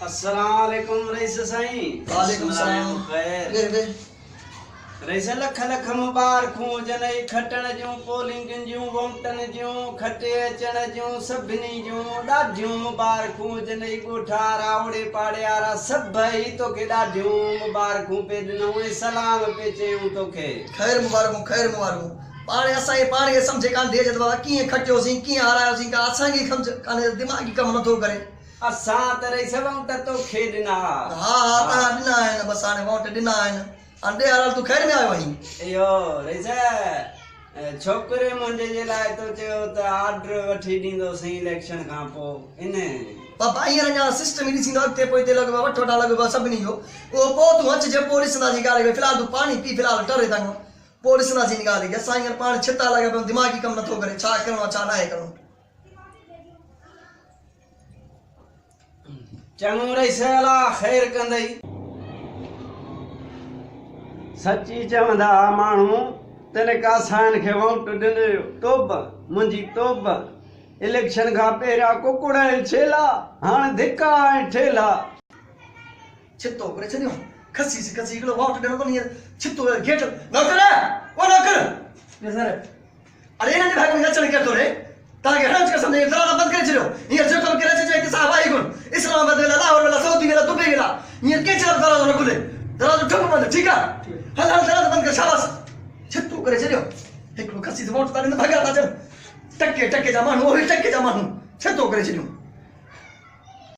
अस्सलामुअलैकुम रईस साईं। वालेकुम सलाम। खैर रईस लख लख मुबारकूं जनई खटण जूं पोलिंग जूं वोटन जूं खटे अचण जूं सभिनी जूं ॾाढियूं मुबारकूं जनई ॻोठा रावड़े पाड़ियारा सभई तोखे ॾाढियूं मुबारकूं पे ॾिनऊं ऐं सलाम पे चयूं तोखे। खैर मुबारकूं पाणे असांखे पाण खे सम्झे कान थिए बाबा कीअं खटियोसीं कीअं हारायोसीं का असांखे सम्झ कान्हे दिमाग़ी कमु नथो करे। असां त रईस वोट तोखे ॾिना। हा तव्हां ॾिना आहिनि बसि हाणे वोट ॾिना आहिनि हाणे हाल तूं खैर में आयो आहीं। इहो रईस छोकिरे मुंहिंजे जे लाइ तो चयो त ऑर्डर वठी ॾींदोसीं इलेक्शन खां पोइ इन बाबा हींअर अञा सिस्टम ई ॾिसींदो अॻिते पोइ लॻो वठि वठा लॻो सभिनी जो उहो पोइ तूं अचिजे पोइ ॾिसंदासीं ॻाल्हि फ़िलहाल तूं पाणी पी फ़िलहाल टरे तंग पोइ ॾिसंदासीं ॻाल्हि असां हींअर पाण छिता लॻा पियो दिमाग़ी कमु नथो करे छा करिणो आहे छा न आहे करिणो। चङो रईस अला ख़ैर कंदई। सची चवंदा माण्हू तने कासाइन खे वोट ॾिनो तोब मुंहिंजी तोब इलेक्शन खां पहिरियां कुकुड़ ऐं छेला हाणे धिका ऐं ठेला। छितो करे छॾियो खसी हिकिड़ो वोट ॾियणो कोन्हे छितो गेट नौकर ओ नौकर सर अरे हिननि भाग में अचण केरु थो रे तव्हांखे हणच करे सम्झे दरवाज़ा बंदि करे छॾियो हींअर जेको बि करे अचे किसा हवाई गुण इस्लामाबाद वेला लाहौर वेला सऊदी वेला दुबई वेला हींअर कंहिं चयो दरवाज़ो न खुले दरवाज़ो ठप बंदि ठीकु आहे हल दरवाज़ो बंदि कर शाबाश छितो करे छॾियो हिकिड़ो खसी वोट था ॾिन भॻा था अचनि टके जा माण्हू ओही टके जा माण्हू छितो करे छॾियो।